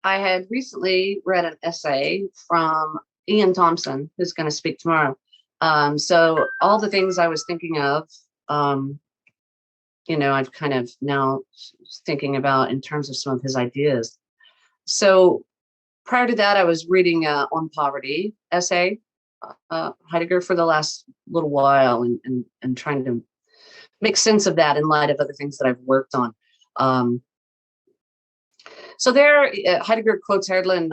I had recently read an essay from Ian Thompson, who's going to speak tomorrow. So all the things I was thinking of, I've kind of now thinking about in terms of some of his ideas. So prior to that, I was reading On Poverty essay, Heidegger, for the last little while, and trying to make sense of that in light of other things that I've worked on. So there, Heidegger quotes Herdlin,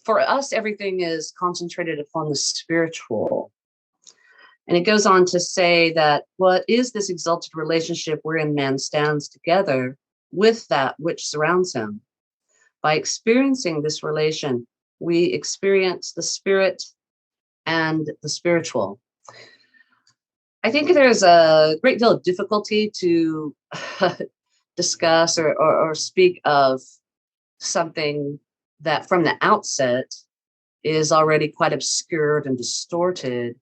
for us, everything is concentrated upon the spiritual. And it goes on to say that what is this exalted relationship wherein man stands together with that which surrounds him? By experiencing this relation, we experience the spirit and the spiritual. I think there's a great deal of difficulty to discuss or speak of something that from the outset is already quite obscured and distorted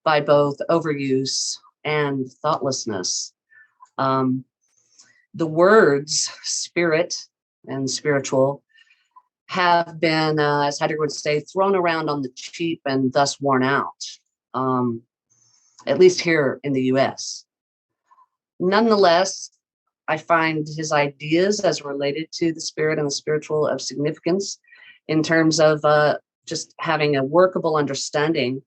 by both overuse and thoughtlessness. The words spirit and spiritual have been, as Heidegger would say, thrown around on the cheap and thus worn out, at least here in the US. Nonetheless, I find his ideas as related to the spirit and the spiritual of significance in terms of just having a workable understanding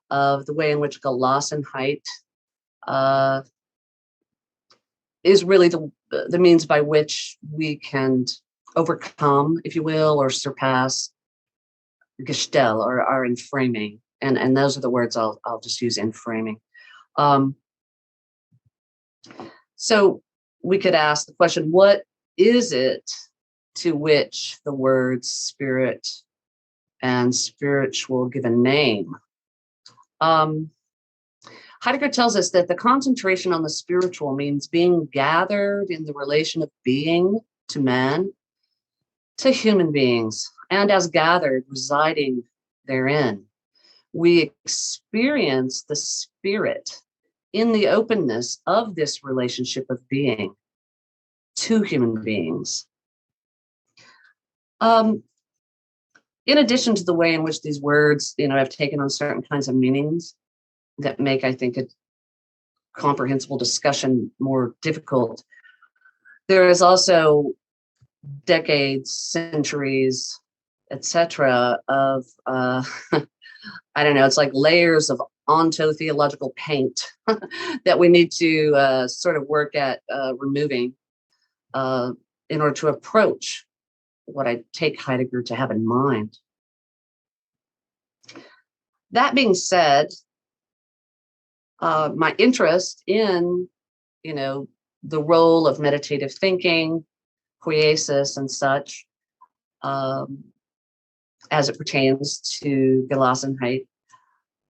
of the way in which Gelassenheit is really the means by which we can overcome, if you will, or surpass Gestell or our enframing. And those are the words I'll just use, enframing. So we could ask the question, what is it to which the words spirit and spiritual give a name? Heidegger tells us that the concentration on the spiritual means being gathered in the relation of being to man, to human beings, and as gathered, residing therein. We experience the spirit in the openness of this relationship of being to human beings. In addition to the way in which these words, have taken on certain kinds of meanings that make, I think, a comprehensible discussion more difficult, there is also decades, centuries, etc. of, I don't know, it's like layers of onto-theological paint that we need to sort of work at removing in order to approach what I take Heidegger to have in mind. That being said, my interest in, the role of meditative thinking, poiesis, and such, as it pertains to Gelassenheit,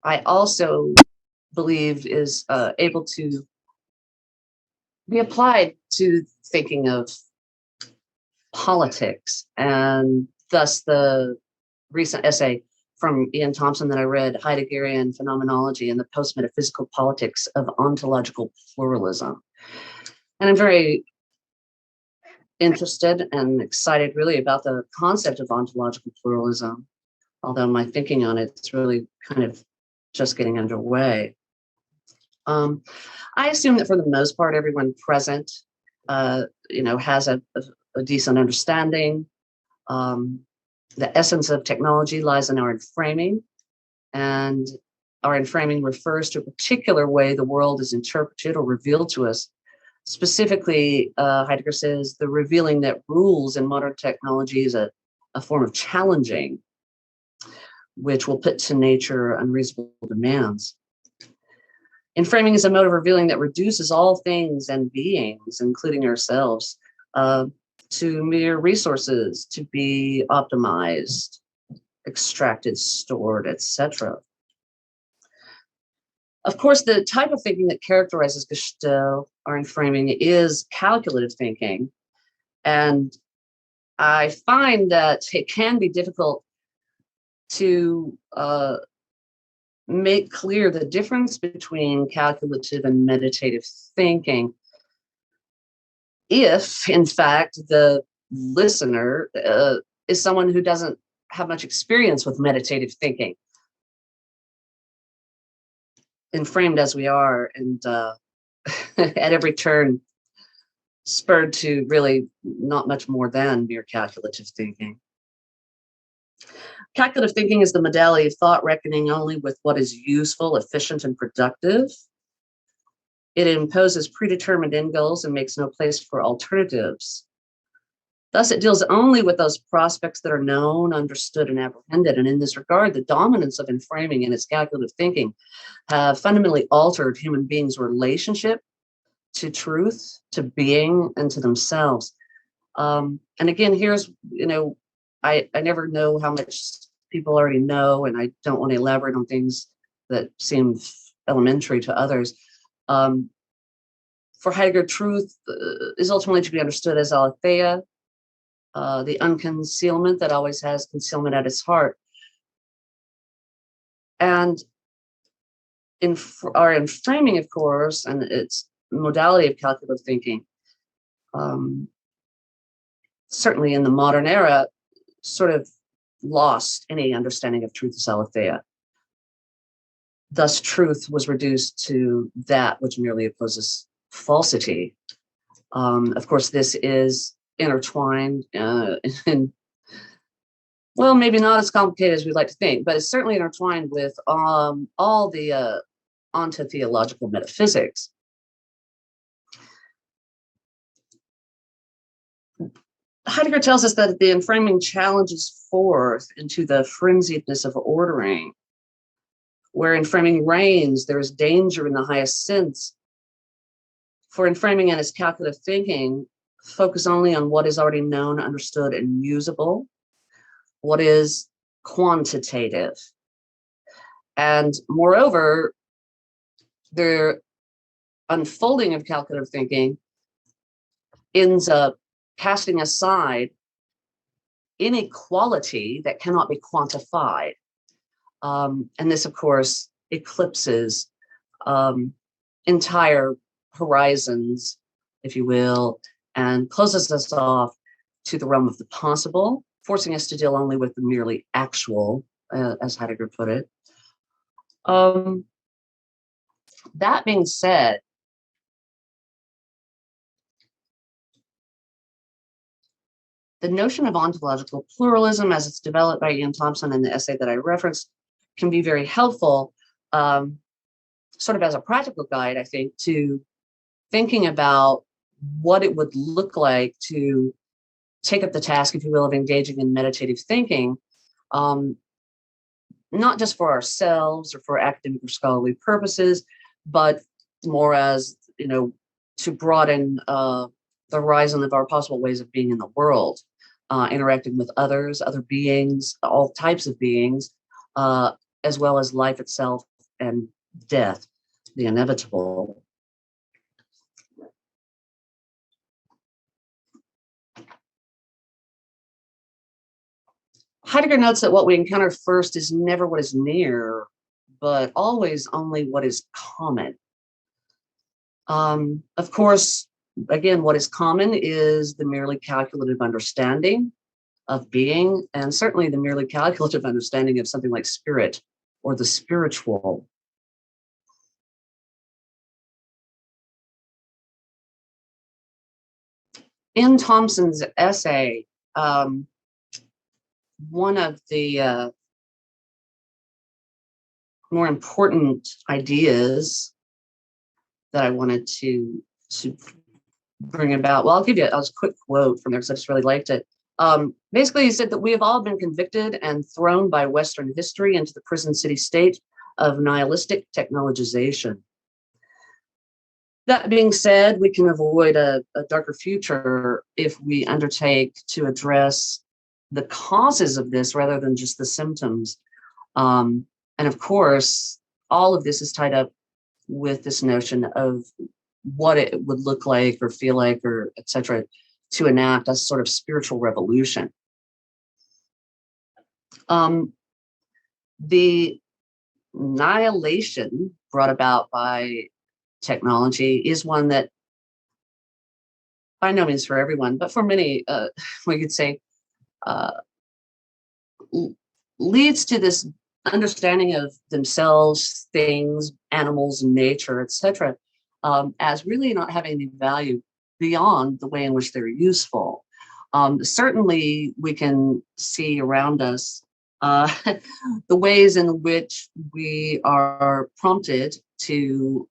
I also believe is able to be applied to thinking of politics, and thus the recent essay from Ian Thompson that I read, Heideggerian Phenomenology and the Post-Metaphysical Politics of Ontological Pluralism. And I'm very interested and excited really about the concept of ontological pluralism, although my thinking on it's really kind of just getting underway. I assume that for the most part, everyone present, has a decent understanding. The essence of technology lies in our enframing, and our enframing refers to a particular way the world is interpreted or revealed to us. Specifically, Heidegger says the revealing that rules in modern technology is a form of challenging, which will put to nature unreasonable demands. Enframing is a mode of revealing that reduces all things and beings, including ourselves, to mere resources to be optimized, extracted, stored, etc. Of course, the type of thinking that characterizes Gestell or enframing is calculative thinking. And I find that it can be difficult to make clear the difference between calculative and meditative thinking if, in fact, the listener is someone who doesn't have much experience with meditative thinking. And framed as we are, and at every turn, spurred to really not much more than mere calculative thinking. Calculative thinking is the modality of thought reckoning only with what is useful, efficient, and productive. It imposes predetermined end goals and makes no place for alternatives. Thus, it deals only with those prospects that are known, understood, and apprehended. And in this regard, the dominance of enframing and its calculative thinking have fundamentally altered human beings' relationship to truth, to being, and to themselves. And again, here's, I never know how much people already know, and I don't want to elaborate on things that seem elementary to others. For Heidegger, truth is ultimately to be understood as aletheia, the unconcealment that always has concealment at its heart. And in framing, of course, and its modality of calculative thinking, certainly in the modern era, sort of lost any understanding of truth as aletheia. Thus, truth was reduced to that which merely opposes falsity. Of course, this is intertwined in, well, maybe not as complicated as we'd like to think, but it's certainly intertwined with all the onto-theological metaphysics. Heidegger tells us that the enframing challenges forth into the frenziedness of ordering. Where enframing reigns, there is danger in the highest sense. For enframing and its calculative thinking focus only on what is already known, understood, and usable, what is quantitative. And moreover, the unfolding of calculative thinking ends up casting aside inequality that cannot be quantified. And this, of course, eclipses entire horizons, if you will, and closes us off to the realm of the possible, forcing us to deal only with the merely actual, as Heidegger put it. That being said, the notion of ontological pluralism, as it's developed by Ian Thompson in the essay that I referenced, can be very helpful, sort of as a practical guide, I think, to thinking about what it would look like to take up the task, if you will, of engaging in meditative thinking, not just for ourselves or for academic or scholarly purposes, but more as, to broaden the horizon of our possible ways of being in the world, interacting with others, other beings, all types of beings, as well as life itself and death, the inevitable. Heidegger notes that what we encounter first is never what is near, but always only what is common. Of course, again, what is common is the merely calculative understanding of being, and certainly the merely calculative understanding of something like spirit or the spiritual. In Thompson's essay, one of the more important ideas that I wanted to bring about, well, I'll give you a quick quote from there because I just really liked it. Basically, he said that we have all been convicted and thrown by Western history into the prison city state of nihilistic technologization. That being said, we can avoid a darker future if we undertake to address the causes of this rather than just the symptoms. And of course, all of this is tied up with this notion of what it would look like or feel like or et cetera to enact a sort of spiritual revolution. The annihilation brought about by technology is one that, by no means for everyone, but for many, we could say, leads to this understanding of themselves, things, animals, nature, etc., as really not having any value beyond the way in which they're useful. Certainly, we can see around us the ways in which we are prompted to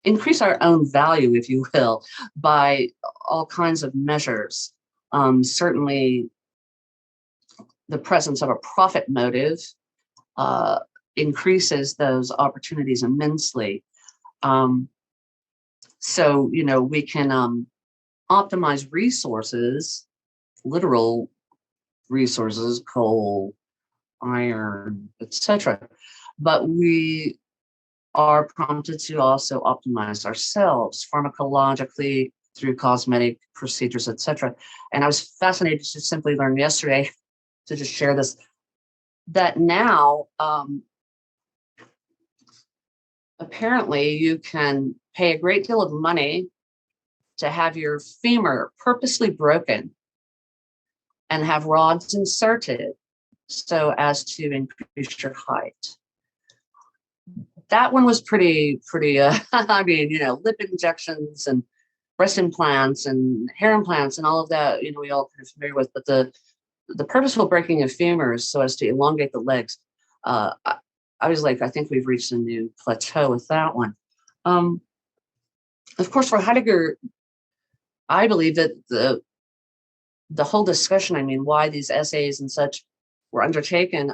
increase our own value, if you will, by all kinds of measures. Certainly, the presence of a profit motive increases those opportunities immensely. So, we can optimize resources, literal resources, coal, iron, etc. But we are prompted to also optimize ourselves pharmacologically through cosmetic procedures, etc. And I was fascinated to simply learn yesterday, to just share this, that now apparently you can pay a great deal of money to have your femur purposely broken and have rods inserted so as to increase your height. That one was pretty, I mean, lip injections and breast implants and hair implants and all of that, we all kind of familiar with, but the purposeful breaking of femurs so as to elongate the legs, I was like, I think we've reached a new plateau with that one. Of course, for Heidegger, I believe that the whole discussion, I mean, why these essays and such were undertaken,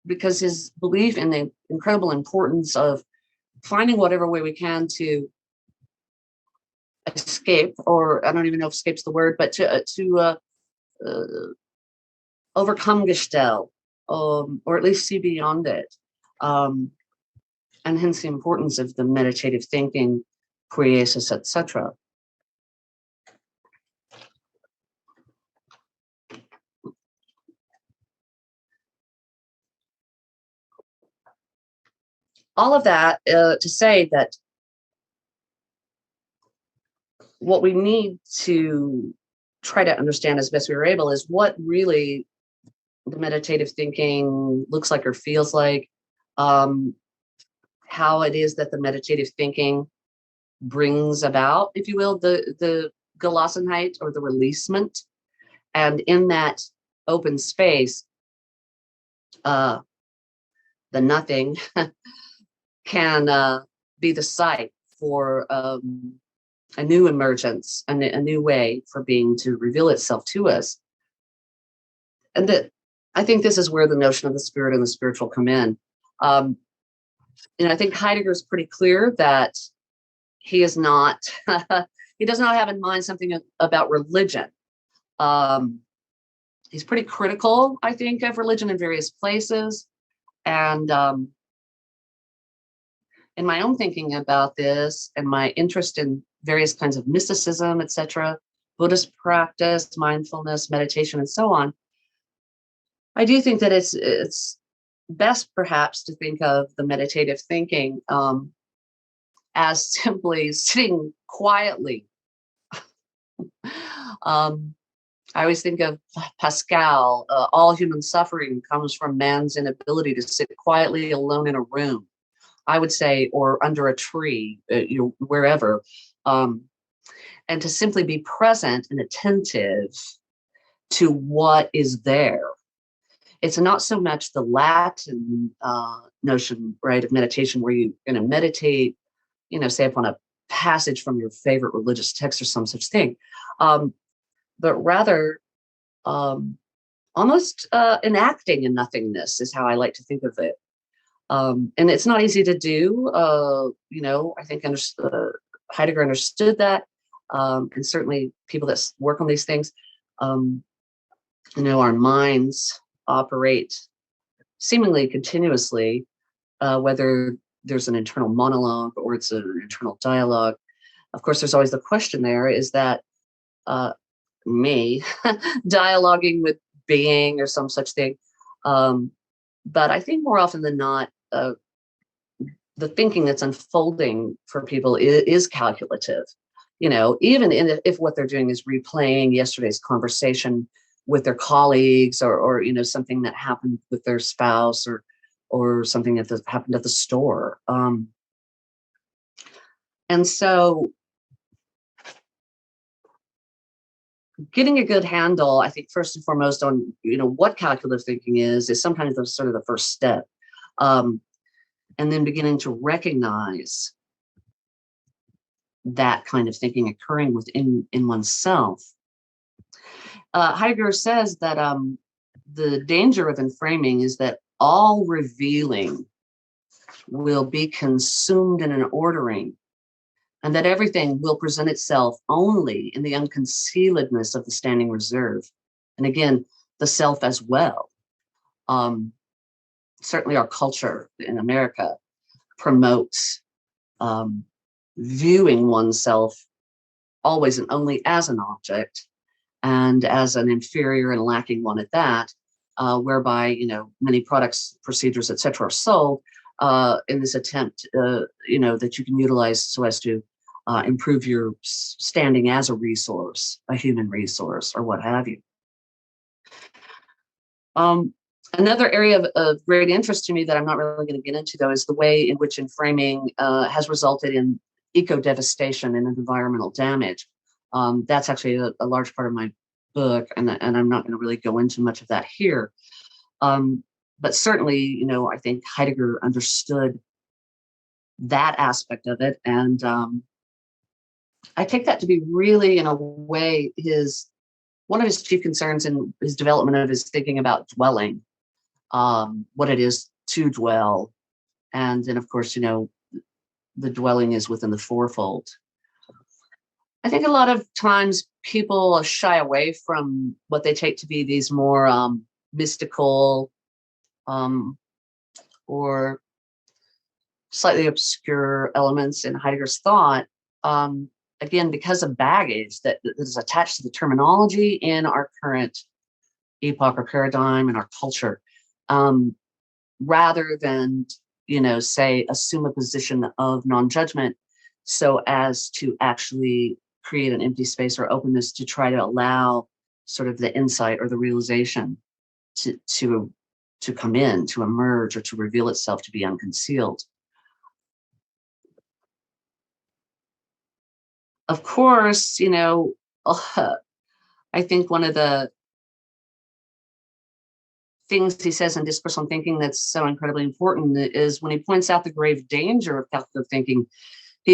because his belief in the incredible importance of finding whatever way we can to escape, or I don't even know if escape's the word, but to overcome Gestell, or at least see beyond it. And hence the importance of the meditative thinking, poiesis, etc. All of that to say that what we need to try to understand as best we were able is what really the meditative thinking looks like or feels like, how it is that the meditative thinking brings about, if you will, the Gelassenheit or the releasement. And in that open space, the nothing can be the site for a new emergence and a new way for being to reveal itself to us. And that I think this is where the notion of the spirit and the spiritual come in. I think Heidegger is pretty clear that he is not, he does not have in mind something about religion. He's pretty critical, I think, of religion in various places. And in my own thinking about this and my interest in various kinds of mysticism, etc., Buddhist practice, mindfulness, meditation, and so on, I do think that it's best perhaps to think of the meditative thinking as simply sitting quietly. I always think of Pascal, all human suffering comes from man's inability to sit quietly alone in a room, I would say, or under a tree, wherever, and to simply be present and attentive to what is there. It's not so much the Latin notion, right, of meditation, where you're going to meditate, say upon a passage from your favorite religious text or some such thing, but rather almost enacting in nothingness is how I like to think of it. And it's not easy to do. I think Heidegger understood that, and certainly people that work on these things, our minds operate seemingly continuously, whether there's an internal monologue or it's an internal dialogue. Of course, there's always the question there, is that me dialoguing with being or some such thing. But I think more often than not, the thinking that's unfolding for people is calculative. Even if what they're doing is replaying yesterday's conversation with their colleagues, or something that happened with their spouse, or something that happened at the store. And so getting a good handle, I think, first and foremost on what calculative thinking is sometimes sort of the first step. And then beginning to recognize that kind of thinking occurring within oneself. Heidegger says that the danger of enframing is that all revealing will be consumed in an ordering, and that everything will present itself only in the unconcealedness of the standing reserve. And again, the self as well. Certainly our culture in America promotes viewing oneself always and only as an object, and as an inferior and lacking one at that, whereby many products, procedures, etc., are sold in this attempt, that you can utilize so as to improve your standing as a resource, a human resource, or what have you. Another area of great interest to me that I'm not really going to get into, though, is the way in which enframing has resulted in eco-devastation and environmental damage. That's actually a large part of my book, and I'm not going to really go into much of that here. But certainly, I think Heidegger understood that aspect of it, and I take that to be really, in a way, one of his chief concerns in his development of his thinking about dwelling, what it is to dwell, and then, of course, the dwelling is within the fourfold. I think a lot of times people shy away from what they take to be these more mystical or slightly obscure elements in Heidegger's thought, again, because of baggage that is attached to the terminology in our current epoch or paradigm and our culture, rather than, say, assume a position of non-judgment so as to actually create an empty space or openness to try to allow sort of the insight or the realization to come in, to emerge, or to reveal itself, to be unconcealed. Of course, I think one of the things he says in Discourse on Thinking that's so incredibly important is when he points out the grave danger of calculative thinking,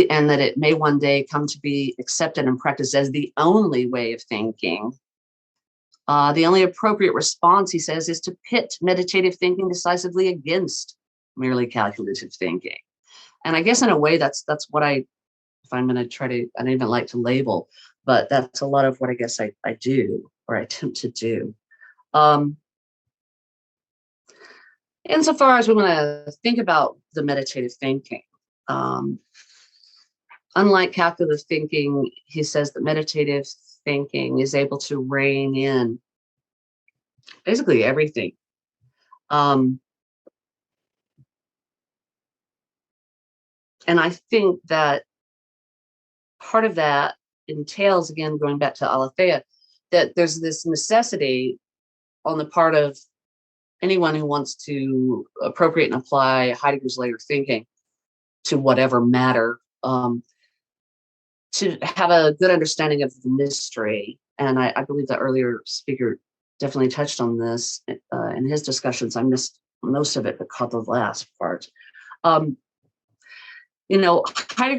and that it may one day come to be accepted and practiced as the only way of thinking. The only appropriate response, he says, is to pit meditative thinking decisively against merely calculative thinking. And I guess in a way that's what if I'm going to try to, I don't even like to label, but that's a lot of what I guess I do, or I attempt to do. Insofar as we want to think about the meditative thinking, unlike calculative thinking, he says that meditative thinking is able to rein in basically everything. And I think that part of that entails, again, going back to aletheia, that there's this necessity on the part of anyone who wants to appropriate and apply Heidegger's later thinking to whatever matter, to have a good understanding of the mystery. And I believe the earlier speaker definitely touched on this in his discussions. I missed most of it, but caught the last part. Heidegger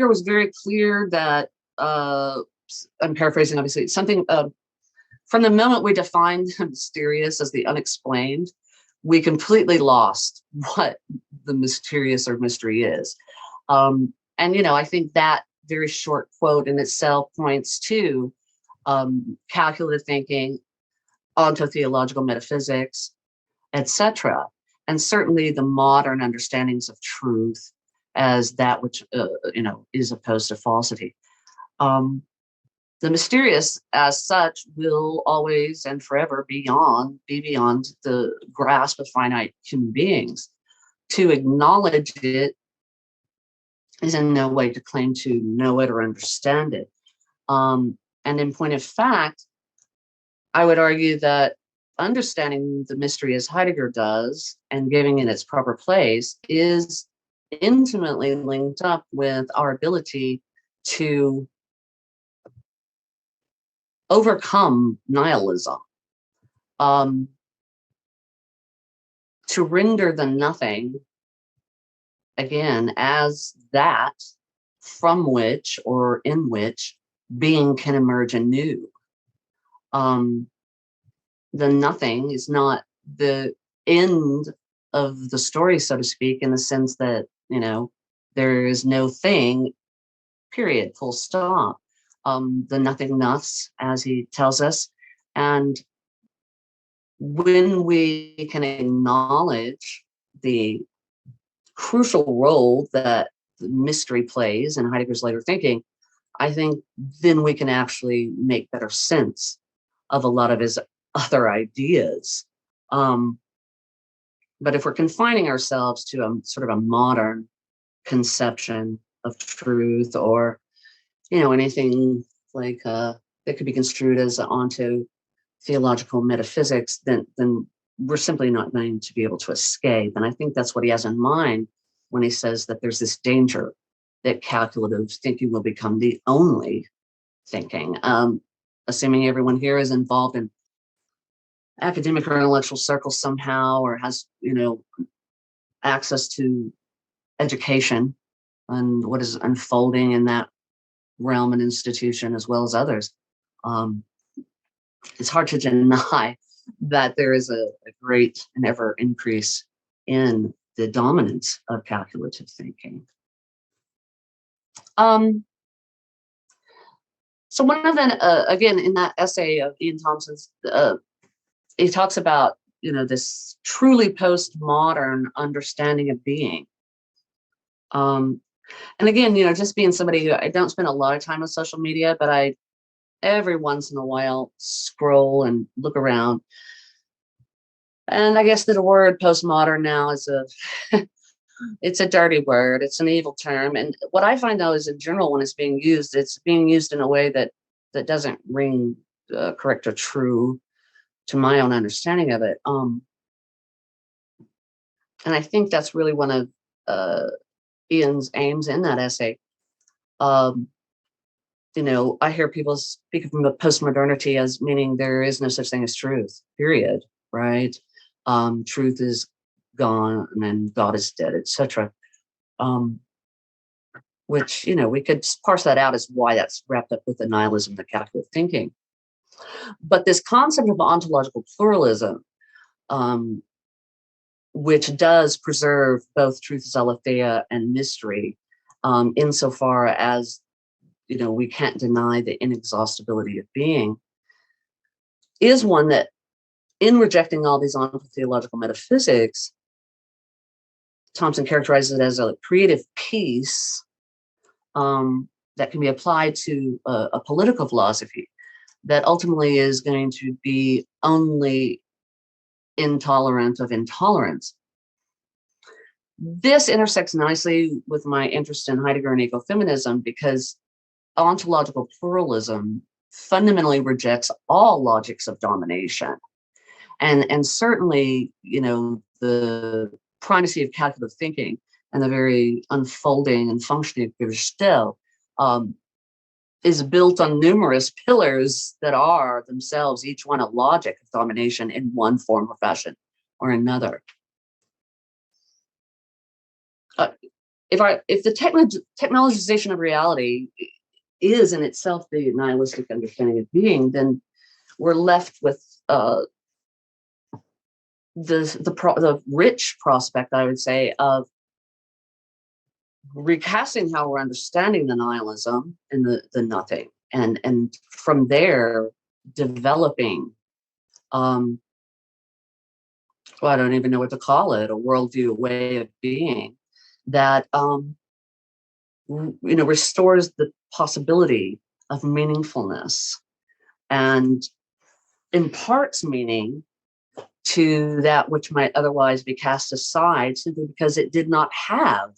was very clear that, I'm paraphrasing, obviously, something from the moment we defined the mysterious as the unexplained, we completely lost what the mysterious or mystery is. And, I think that very short quote in itself points to calculative thinking, ontotheological metaphysics, etc. And certainly the modern understandings of truth as that which, is opposed to falsity. The mysterious as such will always and forever be beyond the grasp of finite human beings. To acknowledge it is in no way to claim to know it or understand it. And in point of fact, I would argue that understanding the mystery as Heidegger does and giving it its proper place is intimately linked up with our ability to overcome nihilism, to render the nothing, again, as that from which or in which being can emerge anew. The nothing is not the end of the story, so to speak, in the sense that, there is no thing, period, full stop. The nothingness, as he tells us. And when we can acknowledge the crucial role that the mystery plays in Heidegger's later thinking, I think then we can actually make better sense of a lot of his other ideas. But if we're confining ourselves to a sort of a modern conception of truth, or anything like that could be construed as onto theological metaphysics, then we're simply not going to be able to escape. And I think that's what he has in mind when he says that there's this danger that calculative thinking will become the only thinking. Assuming everyone here is involved in academic or intellectual circles somehow, or has, access to education and what is unfolding in that realm and institution, as well as others. It's hard to deny that there is a great and ever increase in the dominance of calculative thinking. So one of them, again, in that essay of Ian Thompson's, he talks about, this truly postmodern understanding of being. And again, just being somebody who, I don't spend a lot of time on social media, but I every once in a while scroll and look around. And I guess that the word postmodern now is it's a dirty word. It's an evil term. And what I find, though, is in general, when it's being used in a way that doesn't ring correct or true to my own understanding of it. And I think that's really one of Ian's aims in that essay. I hear people speak of postmodernity as meaning there is no such thing as truth, period, right? Truth is gone and God is dead, etc. Which, we could parse that out as why that's wrapped up with the nihilism, the calculative thinking. But this concept of ontological pluralism, which does preserve both truth as aletheia and mystery, insofar as, we can't deny the inexhaustibility of being, is one that, in rejecting all these ontotheological metaphysics, Thompson characterizes it as a creative piece that can be applied to a political philosophy that ultimately is going to be only intolerant of intolerance. This intersects nicely with my interest in Heidegger and ecofeminism, because ontological pluralism fundamentally rejects all logics of domination. And certainly, the primacy of calculative thinking and the very unfolding and functioning of Gestell is built on numerous pillars that are themselves each one a logic of domination in one form or fashion or another. If the technologization of reality is in itself the nihilistic understanding of being, then we're left with the rich prospect, I would say, of recasting how we're understanding the nihilism and the nothing, and from there developing I don't even know what to call it, a worldview, a way of being that restores the possibility of meaningfulness and imparts meaning to that which might otherwise be cast aside simply because it did not have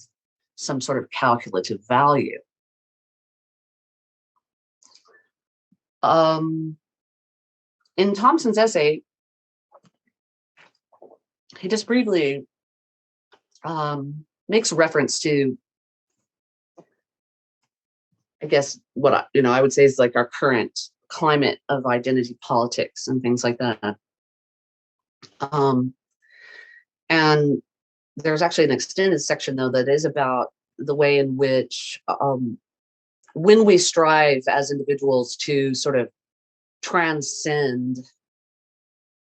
some sort of calculative value. In Thompson's essay, he just briefly makes reference to, I guess, what I would say is like our current climate of identity politics and things like that. And there's actually an extended section, though, that is about the way in which when we strive as individuals to sort of transcend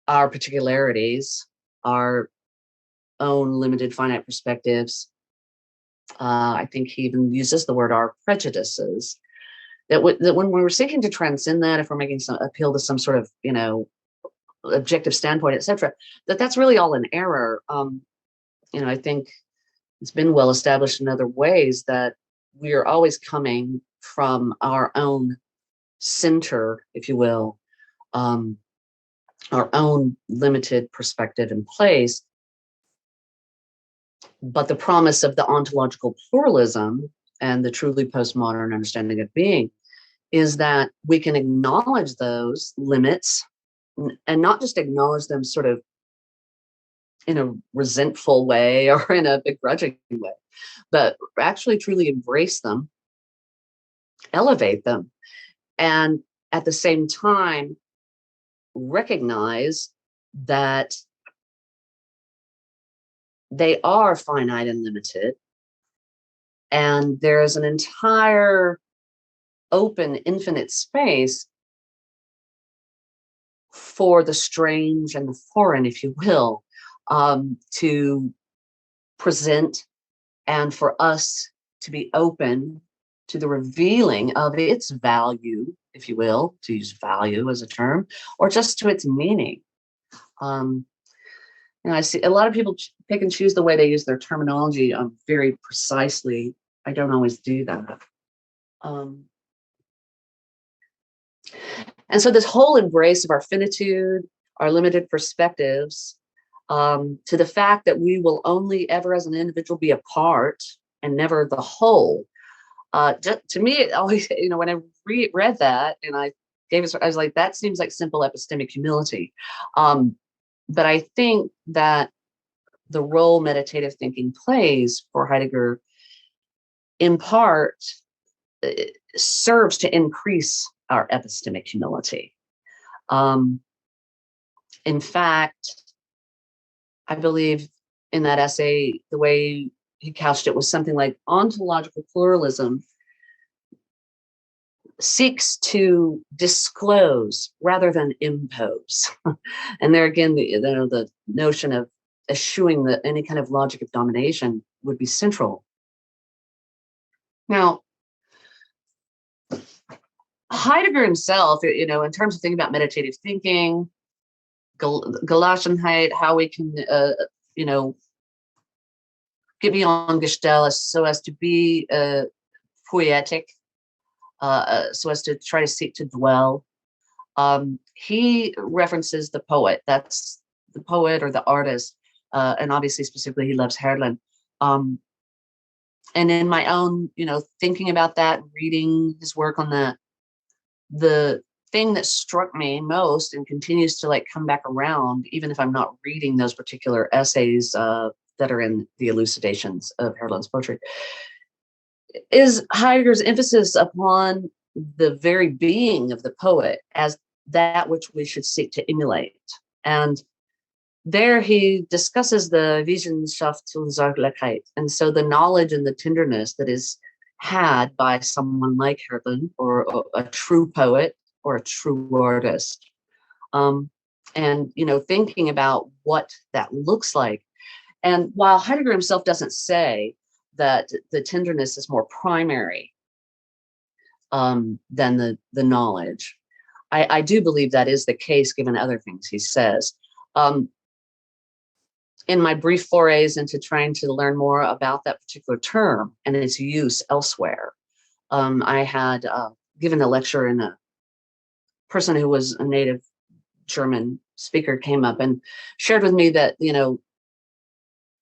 our particularities, our own limited finite perspectives, I think he even uses the word our prejudices, that when we're seeking to transcend that, if we're making some appeal to some sort of, objective standpoint, etc., that's really all an error. I think it's been well established in other ways that we are always coming from our own center, if you will, our own limited perspective and place. But the promise of the ontological pluralism and the truly postmodern understanding of being is that we can acknowledge those limits and not just acknowledge them sort of in a resentful way or in a begrudging way, but actually truly embrace them, elevate them, and at the same time recognize that they are finite and limited, and there is an entire open, infinite space for the strange and the foreign, if you will, to present, and for us to be open to the revealing of its value, if you will, to use value as a term, or just to its meaning. I see a lot of people pick and choose the way they use their terminology very precisely. I don't always do that. And so this whole embrace of our finitude, our limited perspectives, to the fact that we will only ever as an individual be a part and never the whole. To me, it always, when I read that and I was like, that seems like simple epistemic humility. But I think that the role meditative thinking plays for Heidegger, in part, serves to increase our epistemic humility. In fact, I believe in that essay, the way he couched it was something like ontological pluralism seeks to disclose rather than impose. And there again, the notion of eschewing any kind of logic of domination would be central. Now, Heidegger himself, in terms of thinking about meditative thinking, Gelassenheit, how we can, get beyond Gestell so as to be poetic, so as to try to seek to dwell. He references the poet. That's the poet or the artist, and obviously specifically he loves Herlen. And in my own, thinking about that, reading his work on that, the thing that struck me most and continues to come back around, even if I'm not reading those particular essays that are in the elucidations of Herlen's poetry, is Heidegger's emphasis upon the very being of the poet as that which we should seek to emulate. And there he discusses the Wissenschaft zur Zärtlichkeit, and so the knowledge and the tenderness that is had by someone like Herlen, or a true poet or a true artist. And, thinking about what that looks like. And while Heidegger himself doesn't say that the tenderness is more primary than the knowledge, I do believe that is the case given other things he says. In my brief forays into trying to learn more about that particular term and its use elsewhere, I had given a lecture, and a person who was a native German speaker came up and shared with me that,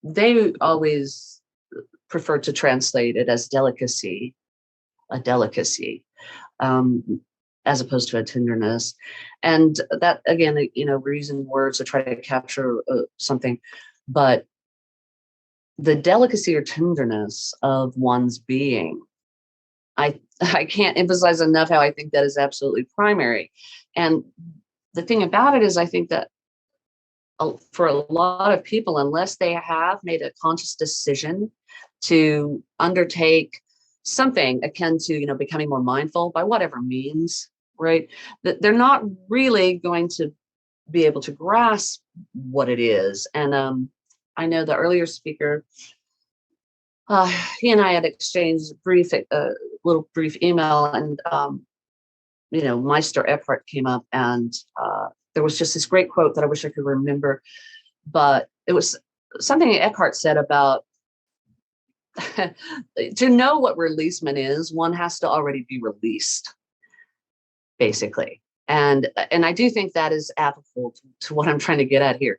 they always prefer to translate it as delicacy, a delicacy, as opposed to a tenderness. And that, again, we're using words to try to capture something. but the delicacy or tenderness of one's being, I can't emphasize enough how I think that is absolutely primary. And the thing about it is, I think that for a lot of people, unless they have made a conscious decision to undertake something akin to, becoming more mindful by whatever means, right, that they're not really going to be able to grasp what it is. And I know the earlier speaker, he and I had exchanged a little brief email, and Meister Eckhart came up, and there was just this great quote that I wish I could remember, but it was something Eckhart said about to know what releasement is, one has to already be released, basically. And I do think that is applicable to what I'm trying to get at here.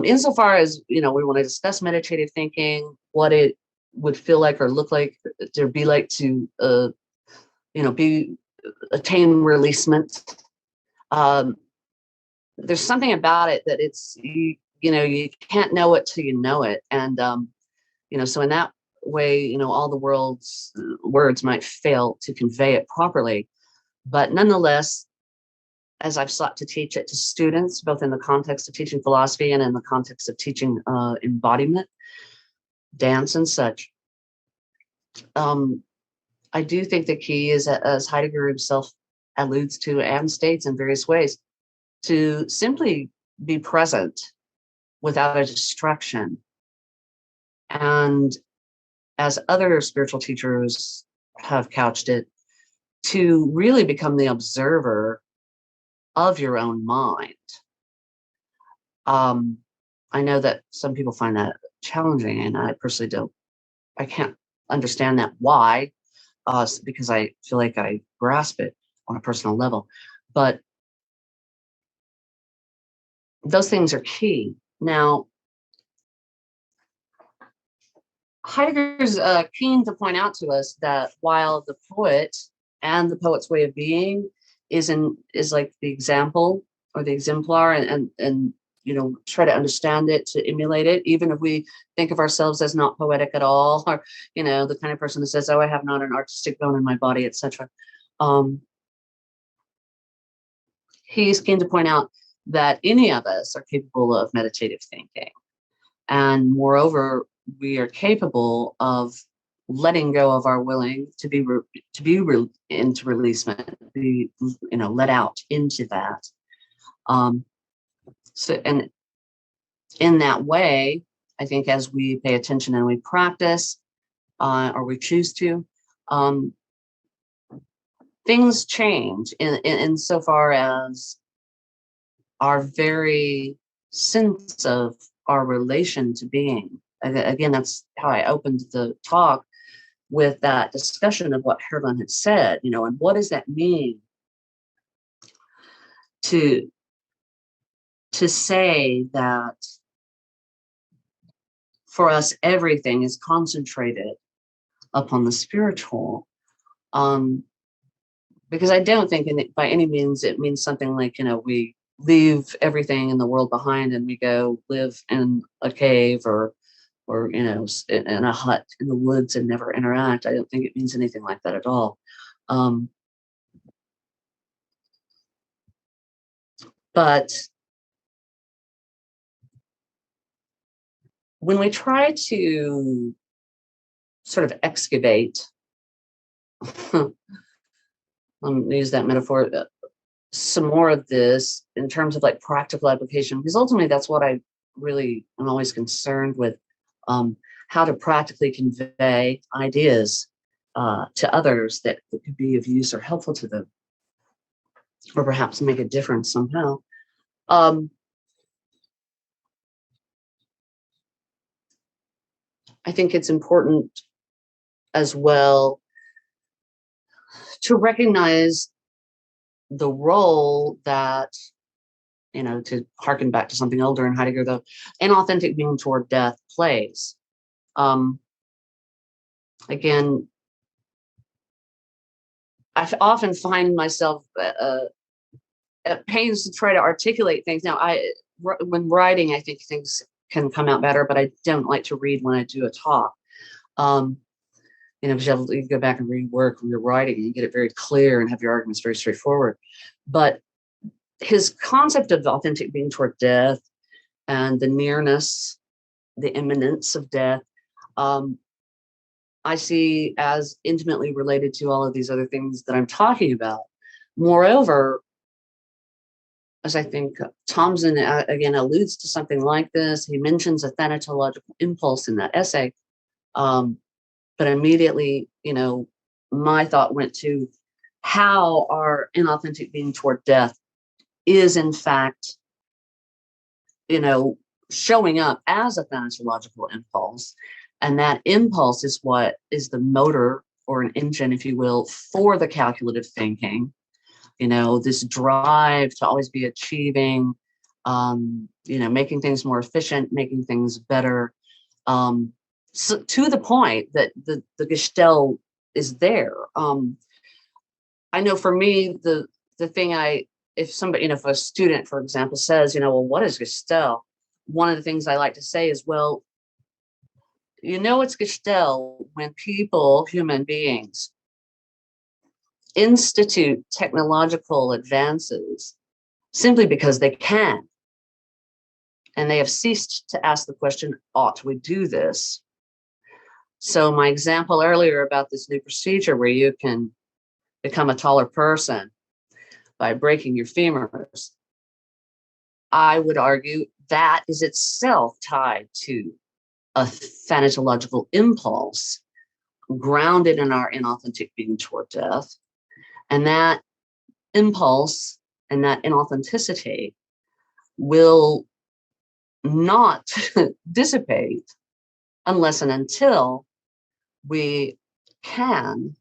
Insofar as, we want to discuss meditative thinking, what it would feel like or look like to be like to, attain releasement. There's something about it that it's, you can't know it till you know it. And, so in that way, all the world's words might fail to convey it properly. But nonetheless, as I've sought to teach it to students, both in the context of teaching philosophy and in the context of teaching embodiment, dance and such, I do think the key is, as Heidegger himself alludes to and states in various ways, to simply be present without a distraction. And as other spiritual teachers have couched it, to really become the observer of your own mind. I know that some people find that challenging, and I personally I can't understand that why, because I feel like I grasp it on a personal level. But those things are key. Now, Heidegger's keen to point out to us that while the poet and the poet's way of being is like the example or the exemplar, and try to understand it, to emulate it, even if we think of ourselves as not poetic at all, or the kind of person who says, "Oh, I have not an artistic bone in my body," etc. He's keen to point out that any of us are capable of meditative thinking, and moreover, we are capable of letting go of our willing to be into releasement, be let out into that. So, and in that way, I think as we pay attention and we practice, or we choose to, things change in so far as our very sense of our relation to being. Again, that's how I opened the talk, with that discussion of what Hermann had said, and what does that mean to say that for us, everything is concentrated upon the spiritual. Because I don't think by any means it means something like, we leave everything in the world behind and we go live in a cave or in a hut in the woods and never interact. I don't think it means anything like that at all. But when we try to sort of excavate, use that metaphor, some more of this in terms of like practical application, because ultimately that's what I really am always concerned with, how to practically convey ideas to others that could be of use or helpful to them, or perhaps make a difference somehow. I think it's important as well to recognize the role that, to harken back to something older in Heidegger, the inauthentic being toward death plays. Again, I often find myself at pains to try to articulate things. Now, when writing, I think things can come out better, but I don't like to read when I do a talk. Because you go back and rework your writing and you get it very clear and have your arguments very straightforward. But his concept of authentic being toward death and the nearness, the imminence of death, I see as intimately related to all of these other things that I'm talking about. Moreover, as I think Thomson again alludes to something like this, he mentions a thanatological impulse in that essay. But immediately, my thought went to how our inauthentic being toward death is in fact, showing up as a thanatological impulse. And that impulse is what is the motor or an engine, if you will, for the calculative thinking, this drive to always be achieving, making things more efficient, making things better. So to the point that the Gestell is there. I know for me, the thing if somebody, if a student, for example, says, well, what is Gestell? One of the things I like to say is, well, it's Gestell when people, human beings, institute technological advances simply because they can. And they have ceased to ask the question, ought we do this? So my example earlier about this new procedure where you can become a taller person by breaking your femurs, I would argue that is itself tied to a thanatological impulse grounded in our inauthentic being toward death. And that impulse and that inauthenticity will not dissipate unless and until we can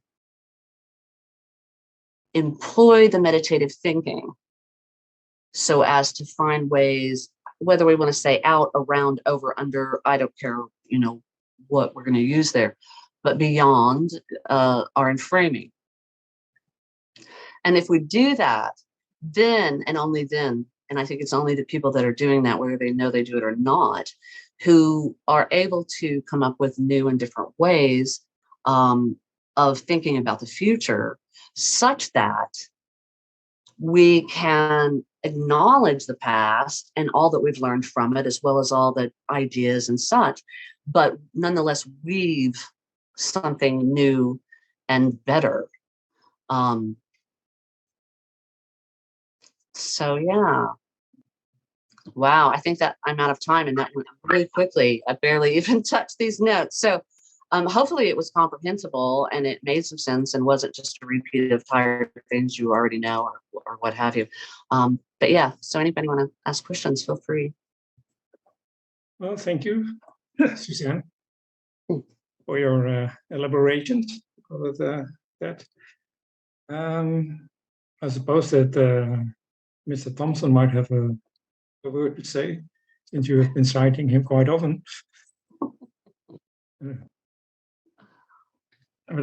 employ the meditative thinking so as to find ways, whether we want to say out, around, over, under, I don't care, what we're going to use there, but beyond our enframing. And if we do that, then and only then, and I think it's only the people that are doing that, whether they know they do it or not, who are able to come up with new and different ways of thinking about the future, such that we can acknowledge the past and all that we've learned from it, as well as all the ideas and such, but nonetheless weave something new and better. So yeah. Wow, I think that I'm out of time, and that went really quickly. I barely even touched these notes. So hopefully it was comprehensible and it made some sense and wasn't just a repeat of tired things you already know or what have you. But yeah, so anybody want to ask questions, feel free. Well, thank you, Susanne, for your elaborations with that. I suppose that Mr. Thompson might have a word to say, since you have been citing him quite often. But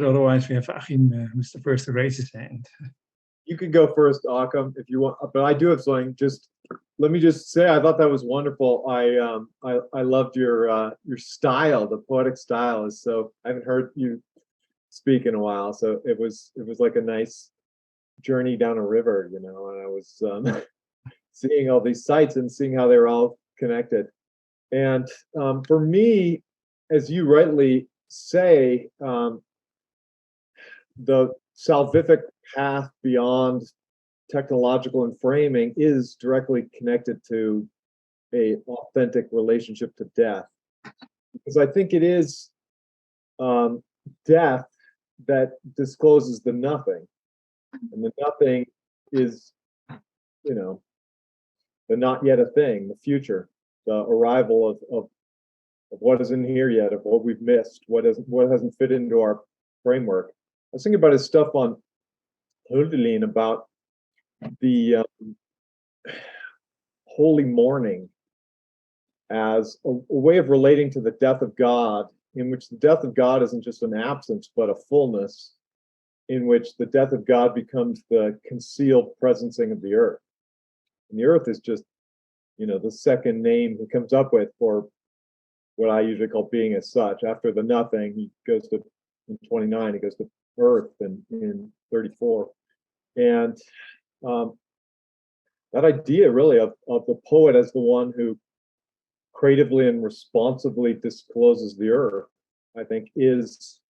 otherwise, we have Achim, who's the first to raise his hand. You can go first, Achim, if you want. But I do have something. Just let me just say, I thought that was wonderful. I loved your style. The poetic style is so. I haven't heard you speak in a while, so it was like a nice journey down a river, and I was seeing all these sites and seeing how they were all connected. And for me, as you rightly say, the salvific path beyond technological enframing is directly connected to an authentic relationship to death. Because I think it is death that discloses the nothing. And the nothing is, the not yet a thing, the future, the arrival of what isn't here yet, of what we've missed, what hasn't fit into our framework. I was thinking about his stuff on Routledge about the holy mourning as a way of relating to the death of God, in which the death of God isn't just an absence, but a fullness, in which the death of God becomes the concealed presencing of the earth. And the earth is just, the second name he comes up with for what I usually call being as such. After the nothing, he goes to, in 29, he goes to Earth in 34. And that idea really of the poet as the one who creatively and responsibly discloses the earth, I think, is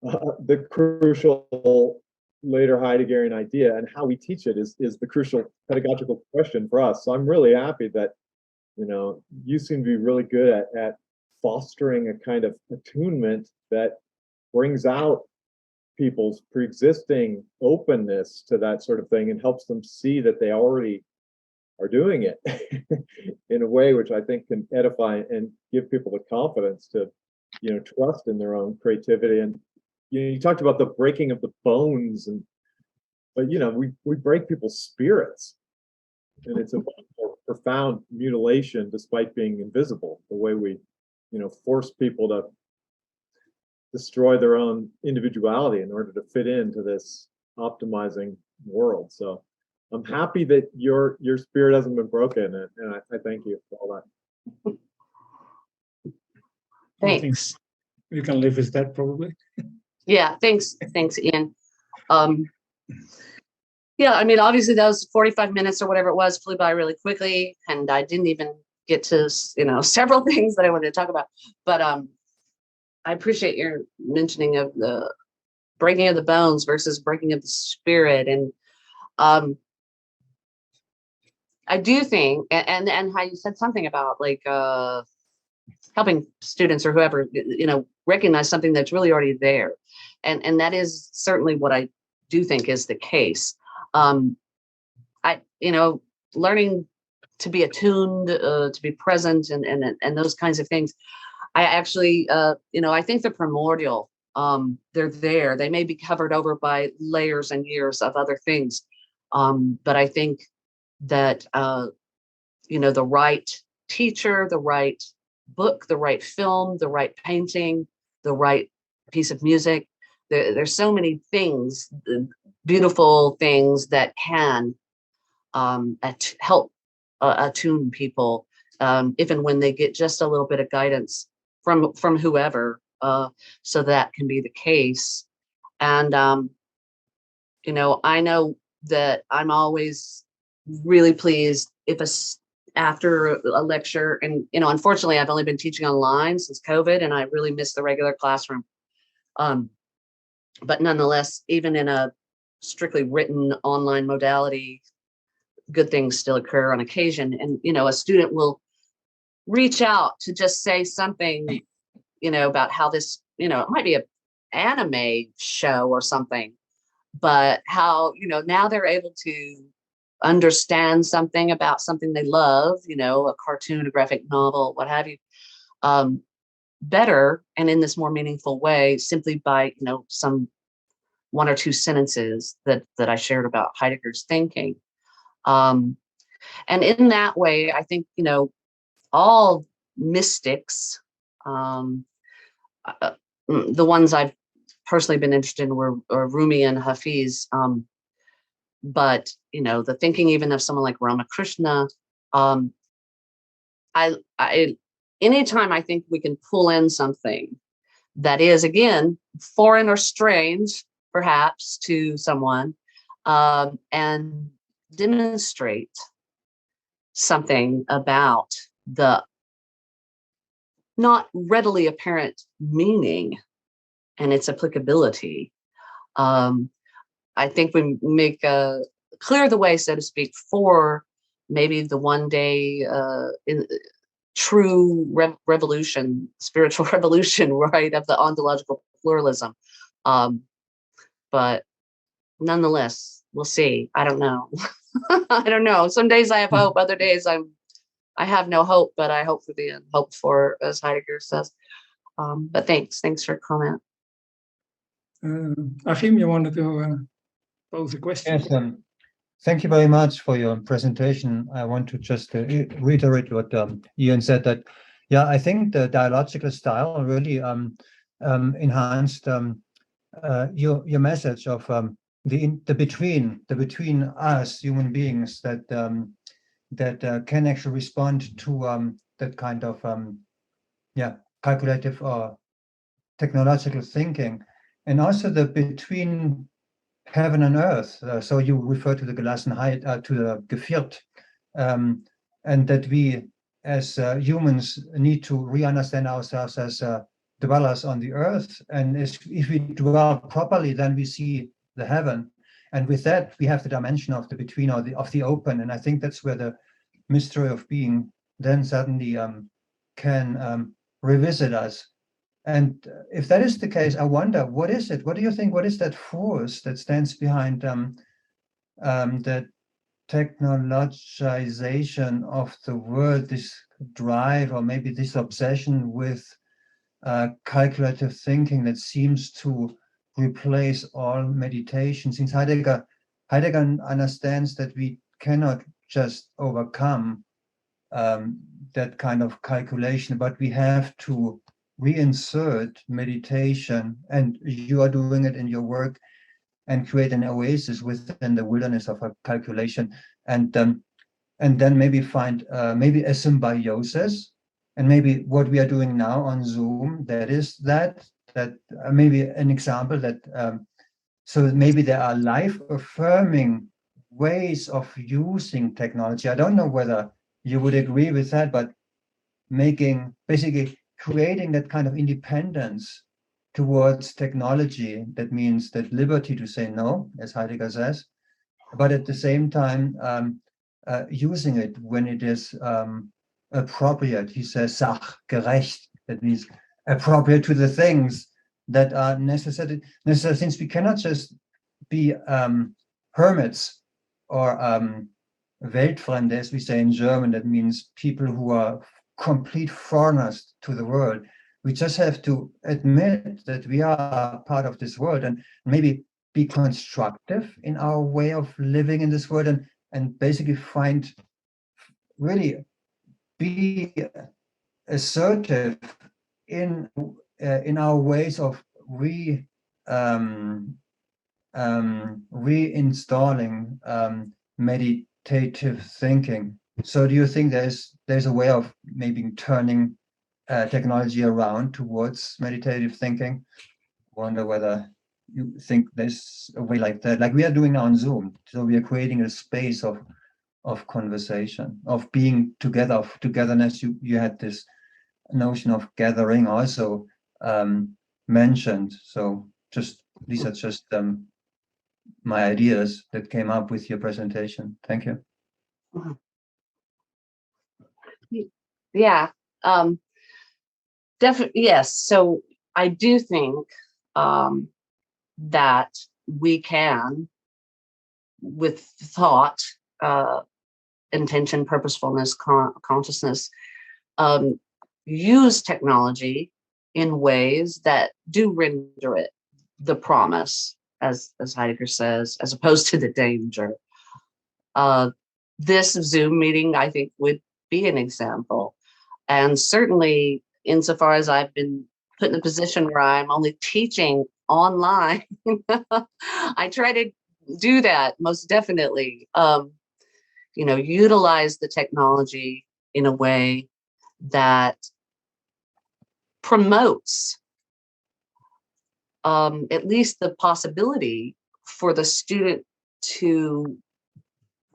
the crucial later Heideggerian idea, and how we teach it is the crucial pedagogical question for us. So I'm really happy that, you know, you seem to be really good at fostering a kind of attunement that brings out people's pre-existing openness to that sort of thing and helps them see that they already are doing it in a way which I think can edify and give people the confidence to, you know, trust in their own creativity. And you talked about the breaking of the bones, but you know, we break people's spirits, and it's a more profound mutilation despite being invisible. The way we, you know, force people to destroy their own individuality in order to fit into this optimizing world. So I'm happy that your spirit hasn't been broken, and I thank you for all that. Thanks. You can live with that probably. Yeah, thanks, Ian. Yeah, I mean, obviously those 45 minutes or whatever it was flew by really quickly, and I didn't even get to, you know, several things that I wanted to talk about. But I appreciate your mentioning of the breaking of the bones versus breaking of the spirit, and I do think, and how you said something about like helping students or whoever, you know, recognize something that's really already there, and that is certainly what I do think is the case. You know, learning to be attuned, to be present, and those kinds of things. I actually, you know, I think they're primordial. They're there. They may be covered over by layers and years of other things, but I think that you know, the right teacher, the right book, the right film, the right painting, the right piece of music. There's so many things, beautiful things that can help attune people if and when they get just a little bit of guidance from whoever, so that can be the case. And you know, I know that I'm always really pleased if after a lecture, and you know, unfortunately I've only been teaching online since COVID, and I really miss the regular classroom, but nonetheless, even in a strictly written online modality, good things still occur on occasion. And you know, a student will reach out to just say something, you know, about how this, you know, it might be an anime show or something, but how, you know, now they're able to understand something about something they love, you know, a cartoon, a graphic novel, what have you, better and in this more meaningful way, simply by, you know, some one or two sentences that I shared about Heidegger's thinking. And in that way, I think, you know, all mystics, the ones I've personally been interested in were Rumi and Hafiz. But, you know, the thinking even of someone like Ramakrishna, anytime I think we can pull in something that is, again, foreign or strange, perhaps, to someone, and demonstrate something about the not readily apparent meaning and its applicability, I think we make clear the way, so to speak, for maybe the one day in true revolution, spiritual revolution, right, of the ontological pluralism. But nonetheless, we'll see. I don't know. I don't know. Some days I have hope. Other days I have no hope, but I hope for the end. Hope for, as Heidegger says. But thanks for comment. Achim, you wanted to pose a question? Yes, thank you very much for your presentation. I want to just reiterate what Ian said, that, yeah, I think the dialogical style really enhanced your message of the between us human beings that can actually respond to that kind of calculative or technological thinking, and also the between heaven and earth. So you refer to the Gelassenheit, to the Geviert, and that we as humans need to re-understand ourselves as dwellers on the earth. And if we dwell properly, then we see the heaven. And with that, we have the dimension of the between, or of the open. And I think that's where the mystery of being then suddenly can revisit us. And if that is the case, I wonder, what is it? What do you think? What is that force that stands behind the technologization of the world, this drive, or maybe this obsession with calculative thinking that seems to replace all meditation? Since Heidegger understands that we cannot just overcome that kind of calculation, but we have to reinsert meditation, and you are doing it in your work, and create an oasis within the wilderness of a calculation, and then maybe find maybe a symbiosis, and maybe what we are doing now on Zoom, that maybe an example that so maybe there are life affirming ways of using technology. I don't know whether you would agree with that, but basically creating that kind of independence towards technology, that means that liberty to say no, as Heidegger says, but at the same time using it when it is appropriate. He says sachgerecht, that means appropriate to the things that are necessary, since we cannot just be hermits or Weltfremde, as we say in German. That means people who are complete foreigners to the world. We just have to admit that we are part of this world, and maybe be constructive in our way of living in this world, and basically really be assertive in our ways of reinstalling meditative thinking. So do you think there's a way of maybe turning technology around towards meditative thinking? Wonder whether you think there's a way like that, like we are doing now on Zoom. So we are creating a space of conversation, of being together, of togetherness. You had this notion of gathering also mentioned. So these are just my ideas that came up with your presentation. Thank you. Yeah, definitely, yes. So I do think that we can, with thought, intention, purposefulness, consciousness, use technology in ways that do render it the promise, as Heidegger says, as opposed to the danger. This Zoom meeting, I think, would be an example. And certainly, insofar as I've been put in a position where I'm only teaching online, I try to do that most definitely. Utilize the technology in a way that promotes at least the possibility for the student to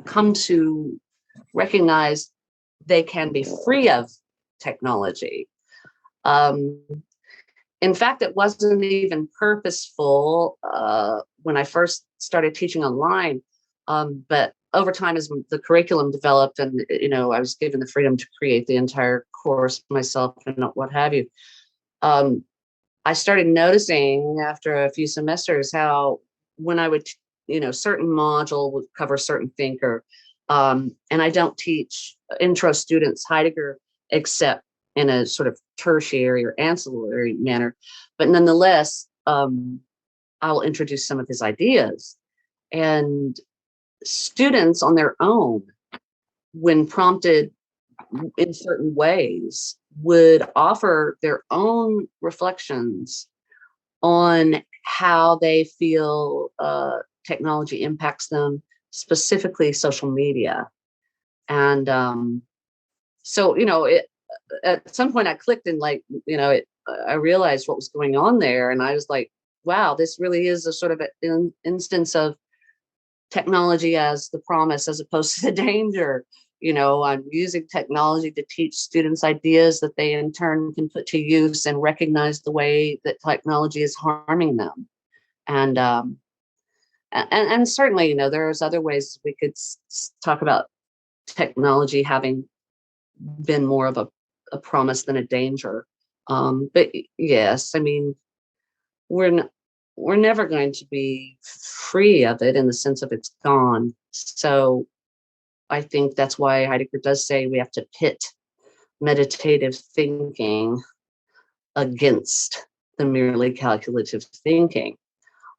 come to recognize they can be free of technology. In fact, it wasn't even purposeful when I first started teaching online, but over time, as the curriculum developed, and I was given the freedom to create the entire course myself and what have you, I started noticing after a few semesters how when I would, certain module would cover a certain thinker, and I don't teach intro students Heidegger except in a sort of tertiary or ancillary manner, but nonetheless, I'll introduce some of his ideas. And students on their own, when prompted in certain ways, would offer their own reflections on how they feel technology impacts them, specifically social media. And so, at some point I clicked and like, I realized what was going on there. And I was like, wow, this really is a sort of an instance of technology as the promise as opposed to the danger. I'm using technology to teach students ideas that they in turn can put to use and recognize the way that technology is harming them. And certainly, there's other ways we could talk about technology having been more of a promise than a danger. But yes, I mean, we're never going to be free of it in the sense of it's gone. So I think that's why Heidegger does say we have to pit meditative thinking against the merely calculative thinking.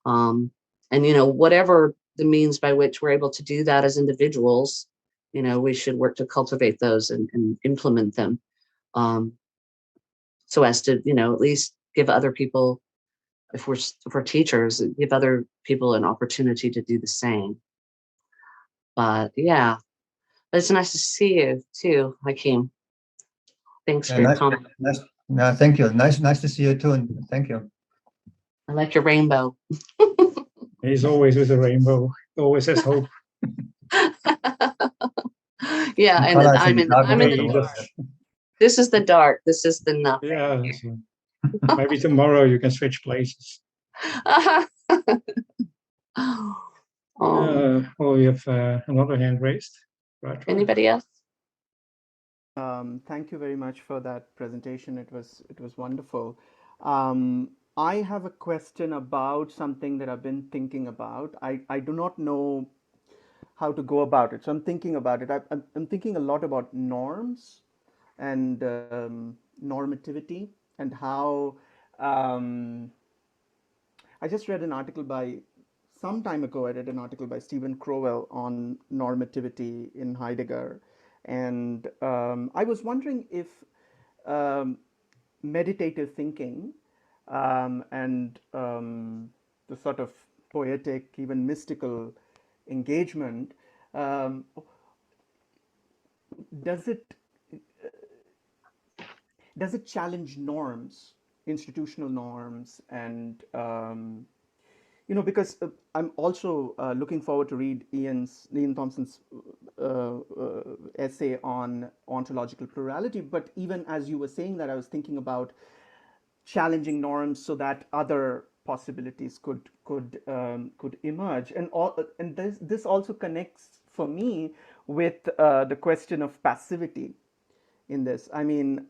And, whatever the means by which we're able to do that as individuals, we should work to cultivate those and implement them, so as to, at least give other people, if we're teachers, give other people an opportunity to do the same. But yeah, but it's nice to see you too, Hakeem. Thanks for your comment. No, thank you. Nice to see you too, and thank you. I like your rainbow. He's always with a rainbow. Always has hope. Yeah, and I'm in the dark. This is the dark. This is the nothing. Yeah. So maybe tomorrow you can switch places. We have another hand raised. Right. Anybody else? Thank you very much for that presentation. It was wonderful. I have a question about something that I've been thinking about. I do not know how to go about it, so I'm thinking about it. I'm thinking a lot about norms and normativity, and how I just read an article some time ago. I read an article by Stephen Crowell on normativity in Heidegger, and I was wondering if meditative thinking and the sort of poetic, even mystical engagement, does it challenge norms, institutional norms, and because I'm also looking forward to read Ian Thompson's essay on ontological plurality. But even as you were saying that, I was thinking about challenging norms so that other possibilities could emerge, and this also connects for me with the question of passivity in this. I mean,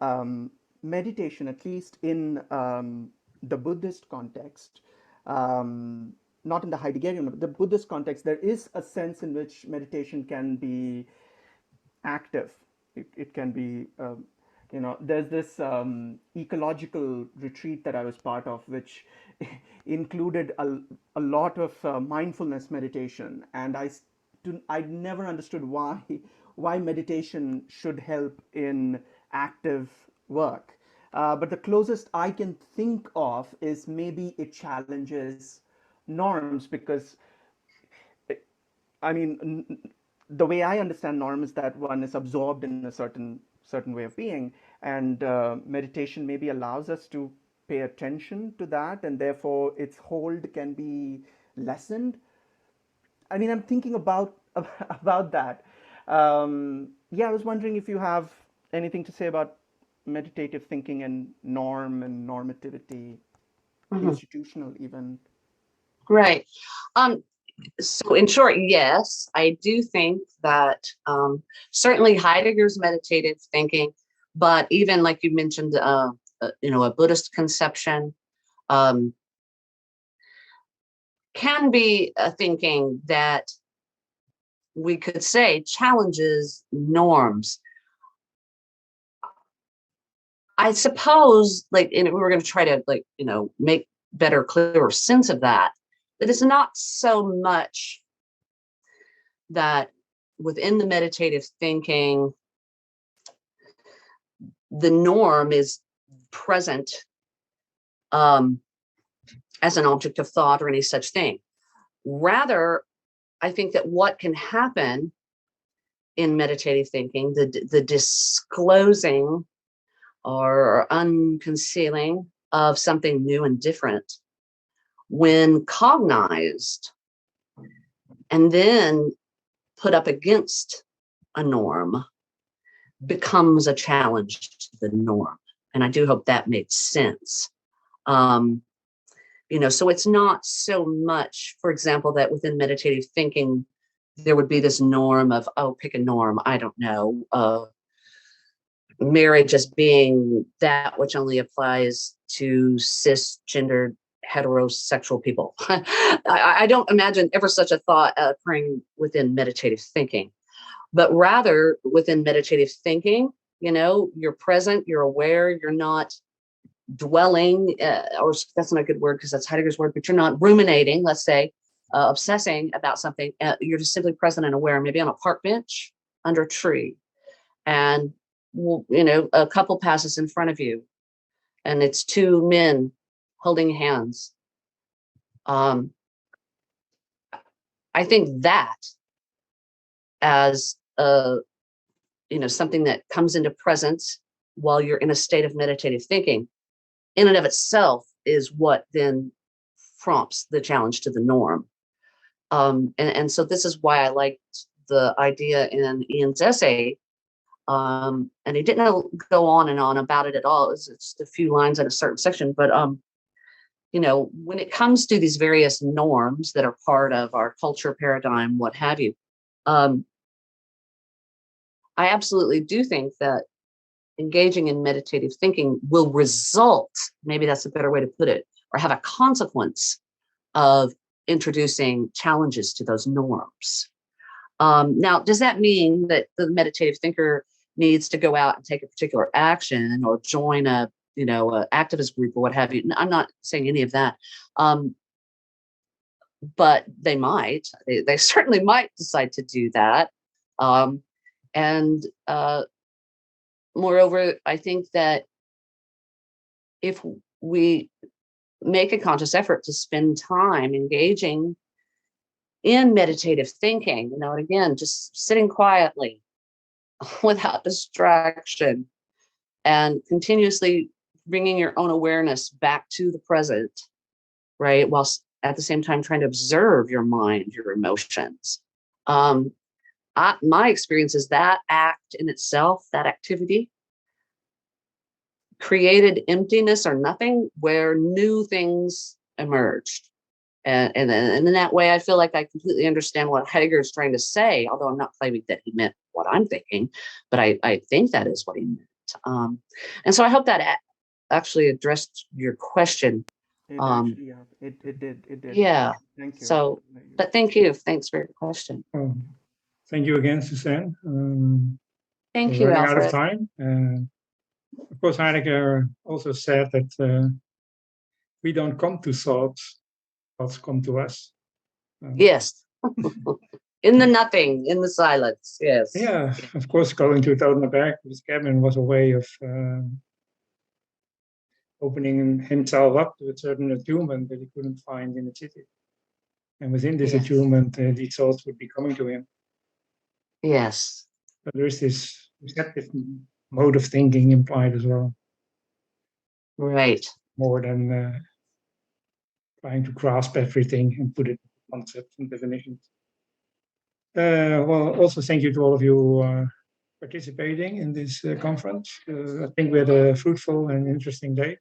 meditation, at least in the Buddhist context, not in the Heideggerian, but the Buddhist context, there is a sense in which meditation can be active. It can be, there's this ecological retreat that I was part of, which included a lot of mindfulness meditation, and I never understood why meditation should help in active work. But the closest I can think of is maybe it challenges norms, because I mean, the way I understand norm is that one is absorbed in a certain way of being, and meditation maybe allows us to pay attention to that, and therefore its hold can be lessened. I mean, I'm thinking about that. I was wondering if you have anything to say about meditative thinking and norm and normativity, institutional even. Right. So in short, yes, I do think that certainly Heidegger's meditative thinking, but even like you mentioned, a Buddhist conception can be a thinking that we could say challenges norms. I suppose, and we're going to try to make better, clearer sense of that it's not so much that within the meditative thinking, the norm is present as an object of thought or any such thing. Rather, I think that what can happen in meditative thinking, the disclosing or unconcealing of something new and different, when cognized and then put up against a norm, becomes a challenge to the norm. And I do hope that made sense. So it's not so much, for example, that within meditative thinking, there would be this norm of, pick a norm, I don't know, marriage as being that which only applies to cisgendered heterosexual people. I don't imagine ever such a thought occurring within meditative thinking, but rather within meditative thinking, you're present, you're aware, you're not dwelling, or that's not a good word because that's Heidegger's word, but you're not ruminating, let's say, obsessing about something. You're just simply present and aware, maybe on a park bench under a tree. And, a couple passes in front of you and it's two men holding hands. I think that as something that comes into presence while you're in a state of meditative thinking, in and of itself is what then prompts the challenge to the norm. And so this is why I liked the idea in Ian's essay. And he didn't go on and on about it at all. It's just a few lines in a certain section. But, when it comes to these various norms that are part of our culture paradigm, what have you, I absolutely do think that engaging in meditative thinking will result, maybe that's a better way to put it, or have a consequence of introducing challenges to those norms. Now, does that mean that the meditative thinker needs to go out and take a particular action or join a activist group or what have you? I'm not saying any of that. But they might. They certainly might decide to do that. Moreover, I think that if we make a conscious effort to spend time engaging in meditative thinking, and again, just sitting quietly without distraction and continuously bringing your own awareness back to the present, right? While at the same time trying to observe your mind, your emotions. My experience is that act in itself, that activity, created emptiness or nothing where new things emerged. And in that way, I feel like I completely understand what Heidegger is trying to say, although I'm not claiming that he meant what I'm thinking, but I think that is what he meant. And so I hope that actually addressed your question. It did. Yeah. Thank you. So, but thank you. Thanks for your question. Thank you again, Susanne. Thank we're you, running Alfred. out of time. Of course, Heidegger also said that we don't come to thoughts, thoughts come to us. Yes. In the nothing, in the silence, yes. Yeah, of course, going to Totenberg with cabin was a way of opening himself up to a certain attunement that he couldn't find in the city. And within this attunement, these thoughts would be coming to him. Yes. But there is this receptive mode of thinking implied as well. Right. More than trying to grasp everything and put it in concepts and definitions. Well, also thank you to all of you participating in this conference. I think we had a fruitful and interesting day.